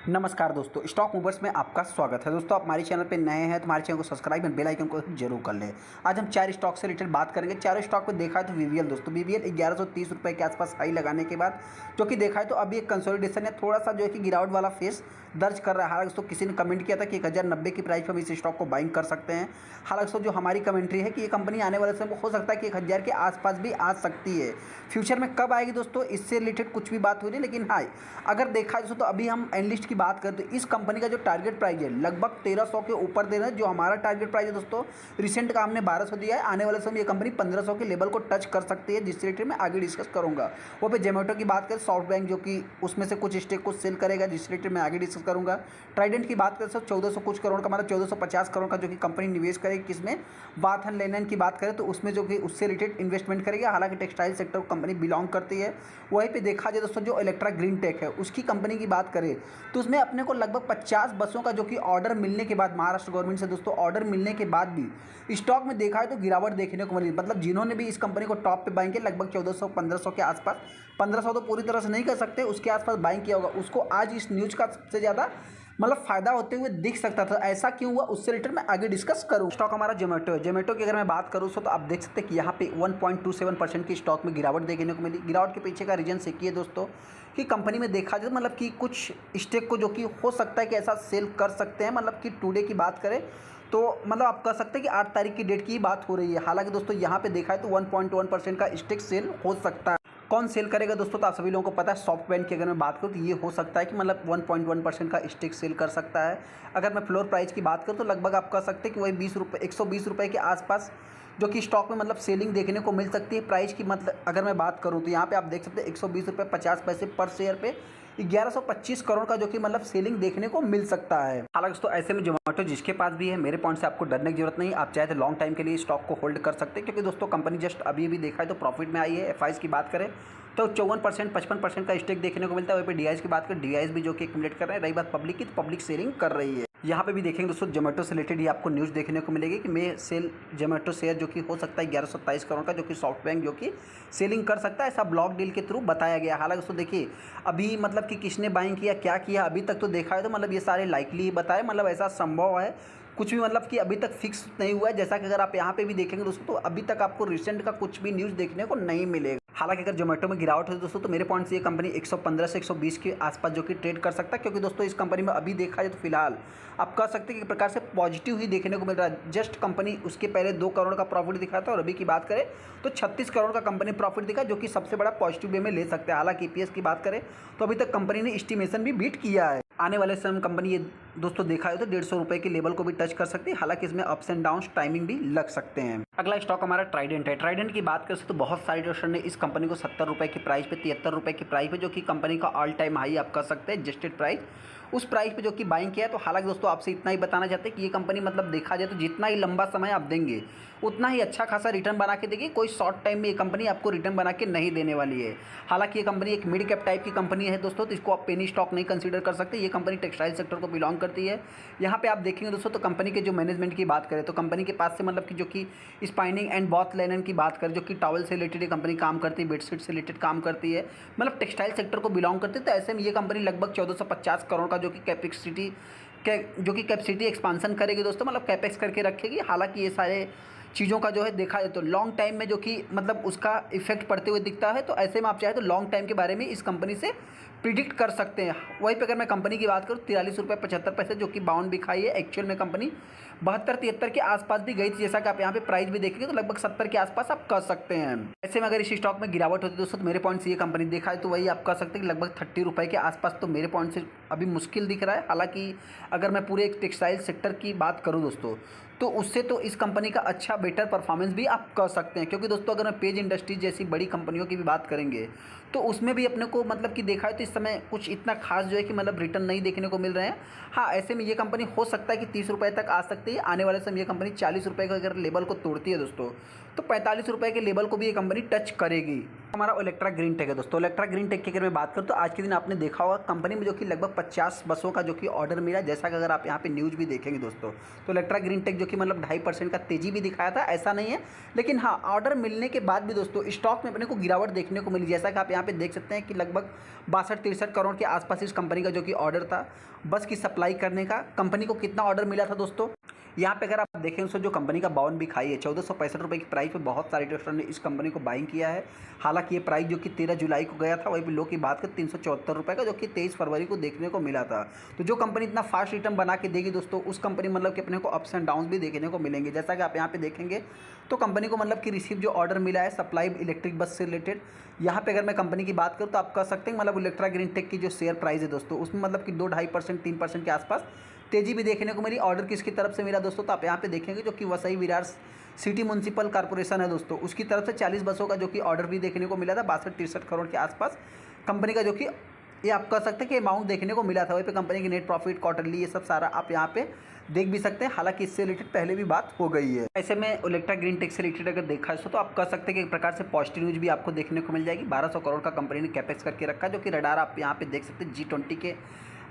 नमस्कार दोस्तों, stock movers में आपका स्वागत है। दोस्तों, आप हमारे चैनल पे नए हैं तो हमारे चैनल को सब्सक्राइब एंड बेल आइकन को जरूर कर लें। आज हम 4 स्टॉक से रिलेटेड बात करेंगे। चारों स्टॉक पे देखा है तो वीवीएल दोस्तों 1130 रुपये के आसपास हाई लगाने के बाद जो कि देखा है तो अभी एक कंसोलिडेशन है, थोड़ा सा जो है कि गिरावट वाला फेस दर्ज कर रहा है। हालांकि दोस्तों किसी ने कमेंट किया था कि 1090 की प्राइस पर हम इस स्टॉक को बाइंग कर सकते हैं। हालांकि दोस्तों जो हमारी कमेंट्री है कि ये कंपनी आने वाले समय हो सकता है कि 1000 के आसपास भी आ सकती है। फ्यूचर में कब आएगी दोस्तों, इससे रिलेटेड कुछ भी बात हो रही है, लेकिन हाँ अगर देखा दोस्तों तो अभी हम एनालिस्ट की बात करें तो इस कंपनी का जो टारगेट प्राइस है लगभग 1300 के ऊपर दे रहे हैं। जो हमारा टारगेट प्राइस है दोस्तों रिसेंट का हमने 1200 दिया है। आने वाले समय ये कंपनी 1500 के लेवल को टच कर सकती है, जिस रिलेटेड मैं आगे डिस्कस करूंगा। वो पे जोमेटो की बात करें, सॉफ्ट बैंक जो कि उसमें से कुछ स्टेक को सेल करेगा, जिस रिलेटेड मैं आगे डिस्कस करूंगा। ट्राइडेंट की बात करें तो 1400 कुछ करोड़ का, मतलब 1450 करोड़ का जो कि कंपनी निवेश करेगी। किसमें? वाथन लेनन की बात करें तो उसमें जो कि उससे रिलेटेड इन्वेस्टमेंट करेगी। हालांकि टेक्सटाइल सेक्टर को कंपनी बिलोंग करती है। वहीं पे देखा जाए दोस्तों जो इलेक्ट्रा ग्रीन टेक है उसकी कंपनी की बात करें तो उसमें अपने को लगभग 50 बसों का जो कि ऑर्डर मिलने के बाद महाराष्ट्र गवर्नमेंट से दोस्तों ऑर्डर मिलने के बाद भी स्टॉक में देखा है तो गिरावट देखने को मिली। मतलब जिन्होंने भी इस कंपनी को टॉप पे बाइंग किया लगभग 1400-1500 के आसपास, 1500 तो पूरी तरह से नहीं कर सकते, उसके आसपास बाइंग किया होगा, उसको आज इस न्यूज़ का सबसे ज़्यादा मतलब फायदा होते हुए दिख सकता था। ऐसा क्यों हुआ उससे रिलेटेड मैं आगे डिस्कस करूँ। स्टॉक हमारा जोमेटो है। जोमेटो की अगर मैं बात करूँ तो आप देख सकते हैं कि यहाँ पे 1.27% की स्टॉक में गिरावट देखने को मिली। गिरावट के पीछे का रीजन एक ही है दोस्तों कि कंपनी में देखा जाए मतलब कि कुछ स्टेक को जो कि हो सकता है कि ऐसा सेल कर सकते हैं। मतलब कि टुडे की बात करें तो मतलब आप कह सकते हैं कि 8 तारीख की डेट की बात हो रही है। हालांकि दोस्तों यहाँ पे देखा है तो 1.1% का स्टेक सेल हो सकता है। कौन सेल करेगा दोस्तों, तो आप सभी लोगों को पता है। सॉफ्ट बैंक की अगर मैं बात करूँ तो ये हो सकता है कि मतलब 1.1% का स्टेक सेल कर सकता है। अगर मैं फ्लोर प्राइस की बात करूँ तो लगभग आप कह सकते हैं कि वही 120 रुपये के आसपास जो कि स्टॉक में मतलब सेलिंग देखने को मिल सकती है। प्राइस की मतलब अगर मैं बात करूँ तो यहाँ पे आप देख सकते हैं 120 रुपये 50 पैसे पर शेयर पे 1125 करोड़ का जो कि मतलब सेलिंग देखने को मिल सकता है। हालांकि दोस्तों ऐसे में जोमेटो जिसके पास भी है, मेरे पॉइंट से आपको डरने की जरूरत नहीं। आप चाहे तो लॉन्ग टाइम के लिए स्टॉक को होल्ड कर सकते हैं, क्योंकि दोस्तों कंपनी जस्ट अभी भी देखा है तो प्रॉफिट में आई है। एफआईज की बात करें तो 54% 55% का स्टेक देखने को मिलता है। वहीं पे डीआईएस की बात करें, डीआईएस भी जो कि एक्यूमुलेट कर रहे हैं। रही बात पब्लिक की, तो पब्लिक सेलिंग कर रही है। यहाँ पे भी देखेंगे दोस्तों जोमेटो से रिलेटेड ही आपको न्यूज़ देखने को मिलेगी कि मे सेल जोमेटो शेयर जो कि हो सकता है 1127 करोड़ का, जो कि सॉफ्ट बैंक जो कि सेलिंग कर सकता है, ऐसा ब्लॉक डील के थ्रू बताया गया। हालांकि दोस्तों देखिए अभी मतलब कि किसने बाइंग किया क्या किया अभी तक तो देखा है तो मतलब ये सारे लाइकली बताए, मतलब ऐसा संभव है कुछ भी मतलब कि अभी तक फिक्स नहीं हुआ है। जैसा कि अगर आप यहाँ पे भी देखेंगे दोस्तों तो अभी तक आपको रिसेंट का कुछ भी न्यूज़ देखने को नहीं मिलेगा। हालांकि अगर जोमेटो में गिरावट है दोस्तों तो मेरे पॉइंट से ये कंपनी 115 से 120 के आसपास जो कि ट्रेड कर सकता है, क्योंकि दोस्तों इस कंपनी में अभी देखा जाए तो फिलहाल आप कह सकते हैं कि एक प्रकार से पॉजिटिव ही देखने को मिल रहा है। जस्ट कंपनी उसके पहले 2 करोड़ का प्रॉफिट दिखा था और अभी की बात करें तो 36 करोड़ का कंपनी प्रॉफिट दिखा, जो कि सबसे बड़ा पॉजिटिव वे में ले सकते हैं। हालांकि ईपीएस की बात करें तो अभी तक कंपनी ने एस्टिमेशन भी बीट किया है। आने वाले समय कंपनी ये दोस्तों देखा है तो 150 रुपये के लेवल को भी टच कर सकती है। हालांकि इसमें अप्स एंड डाउन टाइमिंग भी लग सकते हैं। अगला स्टॉक हमारा ट्राइडेंट है। ट्राइडेंट की बात करें तो बहुत सारे इन्वेस्टर ने इस कंपनी को 70 रुपये की प्राइस पे 73 रुपये की प्राइस पे, जो कि कंपनी का ऑल टाइम हाई आप कर सकते हैं एडजस्टेड प्राइस, उस प्राइस पे जो कि बाइंग किया है। तो हालांकि दोस्तों आपसे इतना ही बताना चाहते हैं कि ये कंपनी मतलब देखा जाए तो जितना ही लंबा समय आप देंगे उतना ही अच्छा खासा रिटर्न बना के देगी। कोई शॉर्ट टाइम में ये कंपनी आपको रिटर्न बना के नहीं देने वाली है। हालांकि ये कंपनी एक मिड कैप टाइप की कंपनी है दोस्तों, तो इसको आप पेनी स्टॉक नहीं कंसीडर कर सकते। ये कंपनी टेक्सटाइल सेक्टर को बिलोंग करती है। यहाँ पे आप देखेंगे दोस्तों तो कंपनी के जो मैनेजमेंट की बात करें तो कंपनी के पास से मतलब कि जो कि स्पाइनिंग एंड बॉथ लेनन की बात करें, जो कि टॉवल से रिलेटेड कंपनी काम करती है, बेडशीट से रिलेटेड काम करती है, मतलब टेक्सटाइल सेक्टर को बिलोंग करती है। तो ऐसे में ये कंपनी लगभग 1450 करोड़ का जो कि कैपेसिटी एक्सपांसन करेगी दोस्तों, मतलब कैपेक्स करके रखेगी। हालांकि ये सारे चीज़ों का जो है देखा जाए तो लॉन्ग टाइम में जो कि मतलब उसका इफेक्ट पड़ते हुए दिखता है। तो ऐसे में आप चाहे तो लॉन्ग टाइम के बारे में इस कंपनी से प्रिडिक्ट कर सकते हैं। वहीं पे अगर मैं कंपनी की बात करूँ 43 रुपये 75 पैसे जो कि बाउंड भी खाई है। एक्चुअल में कंपनी 72-73 के आसपास भी गई थी। जैसा कि आप यहाँ पे प्राइस भी देखेंगे तो लगभग 70 के आसपास आप कर सकते हैं। ऐसे में अगर इस स्टॉक में गिरावट होती है दोस्तों तो मेरे पॉइंट से ये कंपनी देखा है तो वही आप कह सकते हैं कि लगभग 30 रुपये के आसपास तो मेरे पॉइंट से अभी मुश्किल दिख रहा है। हालांकि अगर मैं पूरे एक टेक्सटाइल सेक्टर की बात करूँ दोस्तों तो उससे तो इस कंपनी का अच्छा बेटर परफॉर्मेंस भी आप कर सकते हैं, क्योंकि दोस्तों अगर मैं पेज इंडस्ट्रीज जैसी बड़ी कंपनियों की भी बात करेंगे तो उसमें भी अपने को मतलब कि देखा है तो इस समय कुछ इतना खास जो है कि मतलब रिटर्न नहीं देखने को मिल रहे हैं। हाँ ऐसे में ये कंपनी हो सकता है कि 30 रुपये तक आ सकती है। आने वाले समय ये कंपनी 40 रुपये का अगर लेवल को तोड़ती है दोस्तों तो 45 रुपये के लेवल को भी ये कंपनी टच करेगी। हमारा इलेक्ट्रा ग्रीन टेक है दोस्तों। इलेक्ट्रा ग्रीन टेक की अगर मैं बात करूँ तो आज के दिन आपने देखा होगा कंपनी में जो कि लगभग 50 बसों का जो कि ऑर्डर मिला। जैसा कि अगर आप यहाँ पे न्यूज़ भी देखेंगे दोस्तों, तो इलेक्ट्रा ग्रीन टेक जो कि मतलब 2.5% का तेजी भी दिखाया था, ऐसा नहीं है। लेकिन हाँ, ऑर्डर मिलने के बाद भी दोस्तों स्टॉक में अपने को गिरावट देखने को मिली। जैसा कि आप यहाँ पे देख सकते हैं कि लगभग 62-63 करोड़ के आसपास इस कंपनी का जो कि ऑर्डर था बस की सप्लाई करने का। कंपनी को कितना ऑर्डर मिला था दोस्तों, यहाँ पे अगर आप देखें दोस्तों, जो कंपनी का बावन भी खाई है 1465 रुपये की प्राइस पे बहुत सारे इन्वेस्टर ने इस कंपनी को बाइंग किया है। हालांकि ये प्राइस जो कि 13 जुलाई को गया था, वहीं पे लो की बात करें 374 रुपये का, जो कि 23 फरवरी को देखने को मिला था। तो जो कंपनी इतना फास्ट रिटर्न बना के देगी दोस्तों, उस कंपनी मतलब कि अपने को अप्स एंड डाउन भी देखने को मिलेंगे। जैसा कि आप यहाँ पे देखेंगे तो कंपनी को मतलब कि रिसीव जो ऑर्डर मिला है सप्लाई इलेक्ट्रिक बस से रिलेटेड, यहाँ पे अगर मैं कंपनी की बात करूँ तो आप कह सकते हैं मतलब इलेक्ट्रा ग्रीन टेक की जो शेयर प्राइस है दोस्तों, उसमें मतलब कि 2-2.5% 3% के आसपास तेजी भी देखने को मिली। ऑर्डर किसकी तरफ से मिला दोस्तों, तो आप यहाँ पे देखेंगे जो कि Vasai Virar city municipal corporation है दोस्तों, उसकी तरफ से 40 बसों का जो कि ऑर्डर भी देखने को मिला था 62-63 करोड़ के आसपास कंपनी का जो कि ये आप कह सकते हैं कि अमाउंट देखने को मिला था। वहीं पे कंपनी की नेट प्रॉफिट क्वार्टरली ये सब सारा आप यहाँ पे देख भी सकते हैं। हालांकि इससे रिलेटेड पहले भी बात हो गई है। ऐसे में इलेक्ट्रा ग्रीन टेक से रिलेटेड अगर देखा है तो आप कह सकते हैं कि एक प्रकार से पॉजिटिव न्यूज़ भी आपको देखने को मिल जाएगी। 1200 करोड़ का कंपनी ने कैपेक्स करके रखा, जो कि रडार आप यहाँ पे देख सकते हैं G20 के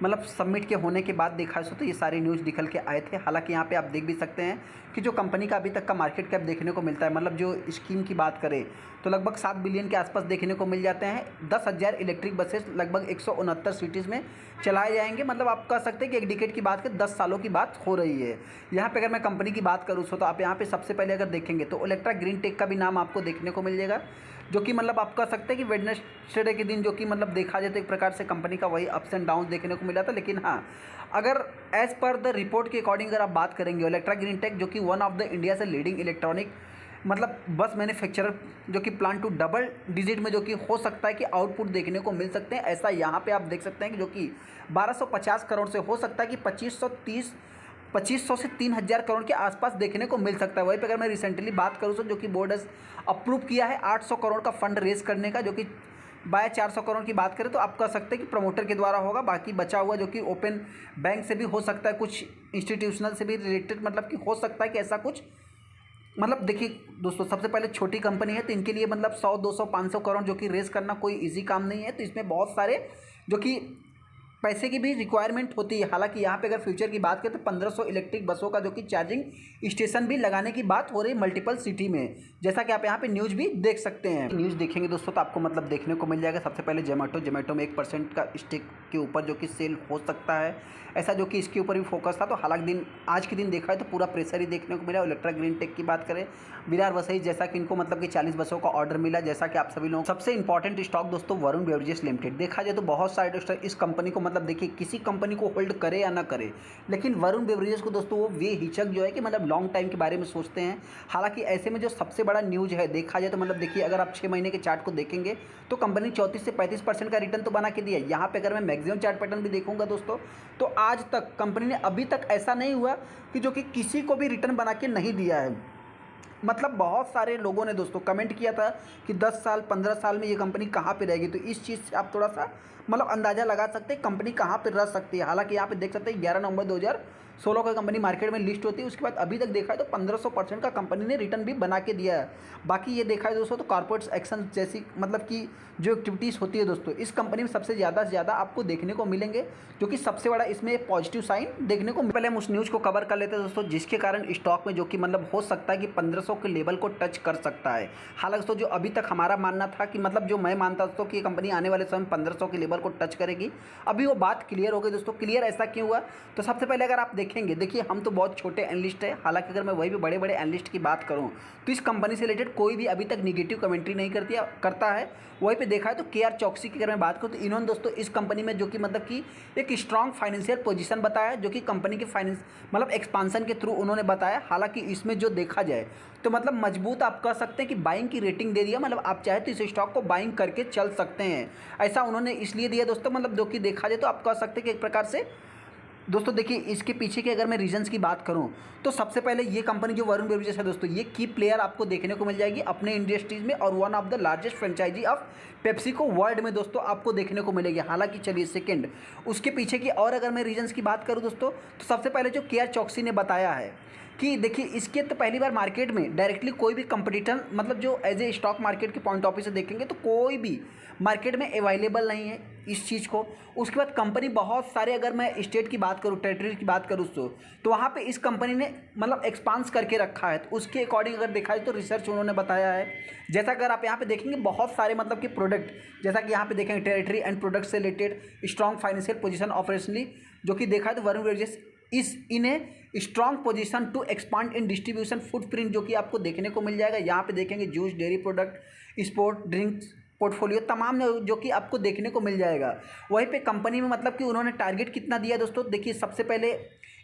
मतलब सबमिट के होने के बाद देखा है तो ये सारे न्यूज़ निकल के आए थे। हालांकि यहाँ पे आप देख भी सकते हैं कि जो कंपनी का अभी तक का मार्केट कैप देखने को मिलता है, मतलब जो स्कीम की बात करें तो लगभग 7 बिलियन के आसपास देखने को मिल जाते हैं। 10,000 इलेक्ट्रिक बसेस लगभग 169 सिटीज़ में चलाए जाएंगे। मतलब आप कह सकते हैं कि एक डिकेड की बात करें 10 सालों की बात हो रही है। यहाँ पे अगर मैं कंपनी की बात करूँ तो आप यहाँ पे सबसे पहले अगर देखेंगे तो इलेक्ट्रा ग्रीन टेक का भी नाम आपको देखने को मिल जाएगा, जो कि मतलब आप कह सकते हैं कि वेडनेसडे के दिन जो कि मतलब देखा जाए तो एक प्रकार से कंपनी का वही अप्स एंड डाउन देखने को मिला था। लेकिन हाँ, अगर एज पर द रिपोर्ट के अकॉर्डिंग अगर आप बात करेंगे, इलेक्ट्रा ग्रीन टेक जो कि वन ऑफ द इंडिया से लीडिंग इलेक्ट्रॉनिक मतलब बस मैन्युफैक्चरर जो कि प्लान टू डबल डिजिट में जो कि हो सकता है कि आउटपुट देखने को मिल सकते हैं। ऐसा यहाँ पे आप देख सकते हैं कि जो कि 1250 करोड़ से हो सकता है कि 2500 से 3000 करोड़ के आसपास देखने को मिल सकता है। वहीं पर अगर मैं रिसेंटली बात करूँ तो जो कि बोर्ड ने अप्रूव किया है 800 करोड़ का फंड रेज करने का, जो कि बाय 400 करोड़ की बात करें तो आप कह सकते हैं कि प्रमोटर के द्वारा होगा। बाकी बचा हुआ जो कि ओपन बैंक से भी हो सकता है, कुछ इंस्टीट्यूशनल से भी रिलेटेड मतलब कि हो सकता है कि ऐसा कुछ मतलब देखिए दोस्तों, सबसे पहले छोटी कंपनी है तो इनके लिए मतलब 100, 200, 500 करोड़ जो कि रेज करना कोई इजी काम नहीं है। तो इसमें बहुत सारे जो कि पैसे की भी रिक्वायरमेंट होती है। हालांकि यहाँ पे अगर फ्यूचर की बात करें तो 1500 इलेक्ट्रिक बसों का जो कि चार्जिंग स्टेशन भी लगाने की बात हो रही है मल्टीपल सिटी में, जैसा कि आप यहाँ पे न्यूज़ भी देख सकते हैं। न्यूज़ देखेंगे दोस्तों तो आपको मतलब देखने को मिल जाएगा सबसे पहले जोमेटो में 1% का स्टेक के ऊपर जो कि सेल हो सकता है, ऐसा जो कि इसके ऊपर भी फोकस था। तो हालांकि आज के दिन देखा है तो पूरा प्रेशर ही देखने को मिला। इलेक्ट्रा ग्रीन टेक की बात करें, विरार वसई जैसा कि इनको मतलब कि 40 बसों का ऑर्डर मिला। जैसा कि आप सभी लोग सबसे इंपॉर्टेंट स्टॉक दोस्तों वरुण बेवरेजेस लिमिटेड, देखा जाए तो बहुत सारे दोस्तों इस कंपनी को मतलब देखिए किसी कंपनी को होल्ड करे या ना करे, लेकिन वरुण बेवरेजेस को दोस्तों वो वे हिचक जो है कि मतलब लॉन्ग टाइम के बारे में सोचते हैं। हालांकि ऐसे में जो सबसे बड़ा न्यूज़ है देखा जाए तो मतलब देखिए अगर आप 6 महीने के चार्ट को देखेंगे तो कंपनी 34 से 35% का रिटर्न तो बना के दिया। यहाँ पे अगर मैं मैक्सिमम चार्ट पैटर्न भी देखूंगा दोस्तों तो आज तक कंपनी ने अभी तक ऐसा नहीं हुआ कि जो कि किसी को भी रिटर्न बना के नहीं दिया है। मतलब बहुत सारे लोगों ने दोस्तों कमेंट किया था कि 10 साल 15 साल में ये कंपनी कहाँ पे रहेगी। तो इस चीज़ से आप थोड़ा सा मतलब अंदाज़ा लगा सकते हैं कंपनी कहाँ पे रह सकती है। हालांकि यहाँ पे देख सकते हैं 11 नवंबर 2016 को कंपनी मार्केट में लिस्ट होती है, उसके बाद अभी तक देखा है तो 1500% का कंपनी ने रिटर्न भी बना के दिया है। बाकी ये देखा है दोस्तों तो कॉर्पोरेट एक्शन जैसी मतलब कि जो एक्टिविटीज़ होती है दोस्तों इस कंपनी में सबसे ज़्यादा से ज़्यादा आपको देखने को मिलेंगे, जो कि सबसे बड़ा इसमें पॉजिटिव साइन देखने को। पहले हम उस न्यूज़ को कवर कर लेते हैं दोस्तों जिसके कारण स्टॉक में जो कि मतलब हो सकता है कि 1500 के लेवल को टच कर सकता है। हालांकि दोस्तों जो अभी तक हमारा मानना था कि मतलब जो मैं मानता दोस्तों कि ये कंपनी आने वाले समय 1500 के लेवल को टच करेगी, अभी वो बात क्लियर हो गई दोस्तों। क्लियर ऐसा क्यों हुआ, तो सबसे पहले अगर आप देखेंगे, देखिए हम तो बहुत छोटे एनालिस्ट है। हालांकि अगर मैं वही भी बड़े बड़े एनालिस्ट की बात करूं तो इस कंपनी से रिलेटेड कोई भी अभी तक निगेटिव कमेंट्री नहीं करता है। वहीं पे देखा है तो KR चौकसी की अगर मैं बात करूं तो इन्होंने दोस्तों इस कंपनी में जो कि मतलब कि एक स्ट्रॉन्ग फाइनेंशियल पोजीशन बताया, जो कि कंपनी के फाइनेंस मतलब एक्सपांसन के थ्रू उन्होंने बताया। हालांकि इसमें जो देखा जाए तो मतलब मजबूत आप कह सकते हैं कि बाइंग की रेटिंग दे दिया, मतलब आप चाहे तो इस स्टॉक को बाइंग करके चल सकते हैं। ऐसा उन्होंने इसलिए दिया दोस्तों मतलब जो कि देखा जाए तो आप कह सकते हैं कि एक प्रकार से दोस्तों देखिए इसके पीछे के अगर मैं रीजंस की बात करूं तो सबसे पहले ये कंपनी जो वरुण बेवरेजेस है दोस्तों, ये की प्लेयर आपको देखने को मिल जाएगी अपने इंडस्ट्रीज में और one of the largest franchisee of Pepsi को वर्ल्ड में दोस्तों आपको देखने को मिलेगी। हालांकि चलिए सेकंड उसके पीछे की और अगर मैं रीजंस की बात करूं दोस्तों, तो सबसे पहले जो केआर चौकसी ने बताया है कि देखिए इसके तो पहली बार मार्केट में डायरेक्टली कोई भी कंपटीटर मतलब जो एज ए स्टॉक मार्केट के पॉइंट ऑफ व्यू से देखेंगे तो कोई भी मार्केट में अवेलेबल नहीं है इस चीज़ को। उसके बाद कंपनी बहुत सारे, अगर मैं स्टेट की बात करूँ, टेरिटरी की बात करूँ तो वहाँ पे इस कंपनी ने मतलब एक्सपांस करके रखा है। तो उसके अकॉर्डिंग अगर देखा जाए तो रिसर्च उन्होंने बताया है। जैसा अगर आप यहाँ पे देखेंगे बहुत सारे मतलब कि प्रोडक्ट, जैसा कि यहाँ पे देखेंगे टेरिटरी एंड प्रोडक्ट से related strong financial position operationally, जो कि देखा है तो Varun beverages is in a strong position to expand in distribution footprint, जो कि आपको देखने को मिल जाएगा। यहाँ पे देखेंगे juice, dairy product, sport drinks portfolio तमाम जो कि आपको देखने को मिल जाएगा। वहीं पे कंपनी में मतलब कि उन्होंने टारगेट कितना दिया दोस्तों, देखिए सबसे पहले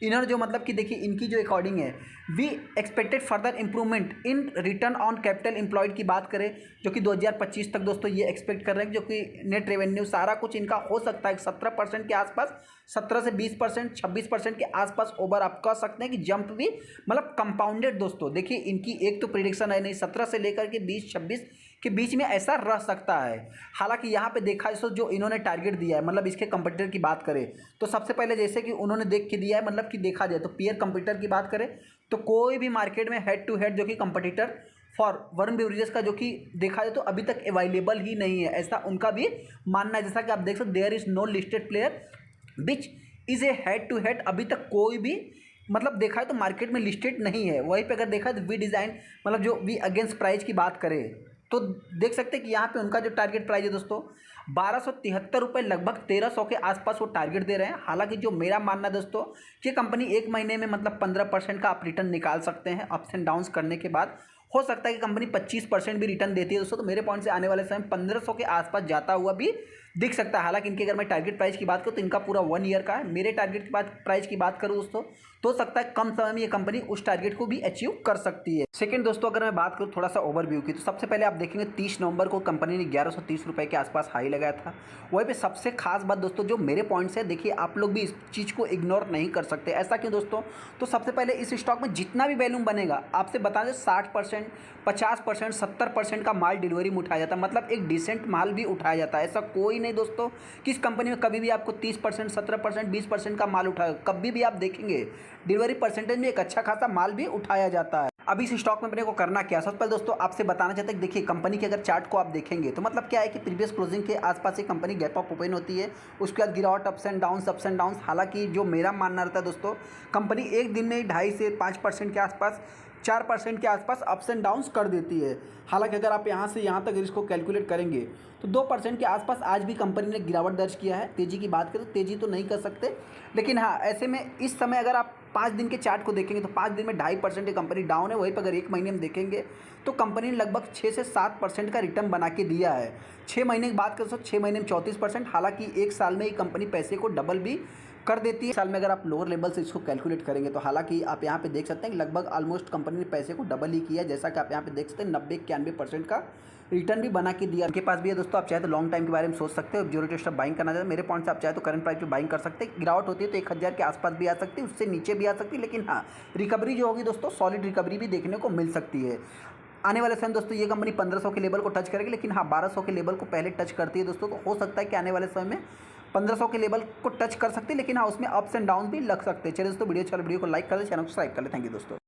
इन्होंने जो मतलब कि देखिए इनकी जो अकॉर्डिंग है, we expected further improvement in return on capital employed की बात करें, जो कि 2025 तक दोस्तों ये एक्सपेक्ट कर रहे हैं, जो कि नेट रेवेन्यू सारा कुछ इनका हो सकता है 17% के आसपास, 17 से 20%, 26% के आसपास ओवर आप कह सकते हैं कि जंप भी मतलब कंपाउंडेड दोस्तों। देखिए इनकी एक तो प्रिडिक्शन है नहीं, 17 से लेकर के 20-26 के बीच में ऐसा रह सकता है। हालांकि यहाँ पे देखा जाए तो जो इन्होंने टारगेट दिया है, मतलब इसके कंपटीटर की बात करें तो सबसे पहले जैसे कि उन्होंने देख के दिया है, मतलब कि देखा जाए तो पीयर कंपटीटर की बात करें तो कोई भी मार्केट में हेड टू हेड जो कि कंपटीटर फॉर वरुण बेवरेजेस का जो कि देखा जाए तो अभी तक अवेलेबल ही नहीं है, ऐसा उनका भी मानना है। जैसा कि आप देख सकते there is no listed player which is a head to head, अभी तक कोई भी मतलब देखा है तो मार्केट में लिस्टेड नहीं है। वहीं पे अगर देखा है तो वी डिज़ाइन मतलब जो वी अगेंस्ट प्राइस की बात करें तो देख सकते हैं कि यहाँ पे उनका जो टारगेट प्राइस है दोस्तों 1273 रुपये, लगभग 1300 के आसपास वो टारगेट दे रहे हैं। हालांकि जो मेरा मानना है दोस्तों कि कंपनी एक महीने में मतलब 15% का आप रिटर्न निकाल सकते हैं अप्स एंड डाउन्स करने के बाद। हो सकता है कि कंपनी 25% भी रिटर्न देती है दोस्तों, तो मेरे पॉइंट से आने वाले समय 1500 के आसपास जाता हुआ भी दिख सकता है। हालांकि इनकी अगर मैं टारगेट प्राइस की बात करूँ तो इनका पूरा 1 ईयर का है। मेरे टारगेट की बात प्राइस की बात करूँ दोस्तों तो हो सकता है कम समय में ये कंपनी उस टारगेट को भी अचीव कर सकती है। सेकंड दोस्तों अगर मैं बात करूँ थोड़ा सा ओवरव्यू की, तो सबसे पहले आप देखेंगे 30 नवंबर को कंपनी ने 1130 रुपये के आसपास हाई लगाया था। वहीं पे सबसे खास बात दोस्तों जो मेरे पॉइंट से, देखिए आप लोग भी इस चीज़ को इग्नोर नहीं कर सकते। ऐसा क्यों दोस्तों, तो सबसे पहले इस स्टॉक में जितना भी वैल्यूम बनेगा आपसे बता दें 60%, 50%, 70% का माल डिलीवरी में उठाया जाता है, मतलब एक डिसेंट माल भी उठाया जाता है। ऐसा कोई नहीं दोस्तों कि इस कंपनी में कभी भी आपको 30%, 17%, 20% का माल उठाया, कभी भी आप देखेंगे डिलीवरी परसेंटेज में एक अच्छा खासा माल भी उठाया जाता है। अभी इस स्टॉक में अपने को करना क्या, सबसे पहले दोस्तों आपसे बताना चाहते हैं, देखिए कंपनी के अगर चार्ट को आप देखेंगे तो मतलब क्या है कि प्रीवियस क्लोजिंग के आसपास ही कंपनी गैप अप ओपन होती है, उसके बाद गिरावट अप्स एंड डाउन्स। हालांकि जो मेरा मानना रहता है दोस्तों, कंपनी एक दिन में ही 2.5 से 5% के आसपास, 4% के आसपास अप्स एंड डाउन्स कर देती है। हालांकि अगर आप यहाँ से यहाँ तक इसको कैलकुलेट करेंगे तो 2% के आसपास आज भी कंपनी ने गिरावट दर्ज किया है। तेज़ी की बात करें तो तेज़ी तो नहीं कर सकते, लेकिन हाँ ऐसे में इस समय अगर आप 5 दिन के चार्ट को देखेंगे तो 5 दिन में 2.5% कंपनी डाउन है। वहीं पर अगर एक महीने में देखेंगे तो कंपनी ने लगभग 6 से 7% का रिटर्न बना के दिया है। 6 महीने की बात करें तो 6 महीने में 34%। हालांकि एक साल में ही कंपनी पैसे को डबल भी कर देती है। साल में अगर आप लोअर लेवल से इसको कैलकुलेट करेंगे तो हालांकि आप यहाँ पे देख सकते हैं कि लगभग ऑलमोस्ट कंपनी ने पैसे को डबल ही किया है। जैसा कि आप यहाँ पे देख सकते हैं 90-91% का रिटर्न भी बना के दिया। उनके पास भी है दोस्तों, आप चाहे तो लॉन्ग टाइम के बारे में सोच सकते हो, मैच्योरिटी स्टॉक बाइंग करना चाहते हैं। मेरे पॉइंट से आप चाहे तो करंट प्राइस पे बाइंग कर सकते हैं। गिरावट होती है तो 1000 के आसपास भी आ सकती है, उससे नीचे भी आ सकती है, लेकिन हाँ रिकवरी जो होगी दोस्तों सॉलिड रिकवरी भी देखने को मिल सकती है। आने वाले समय दोस्तों ये कंपनी 1500 के लेवल को टच करेगी, लेकिन हाँ 1200 के लेवल को पहले टच करती है दोस्तों। तो हो सकता है कि आने वाले समय में 1500 के लेवल को टच कर सकते हैं, लेकिन हाँ उसमें अप्स एंड डाउन भी लग सकते हैं। चलिए दोस्तों वीडियो को लाइक कर दें, चैनल को सब्सक्राइब कर लें। थैंक यू दोस्तों।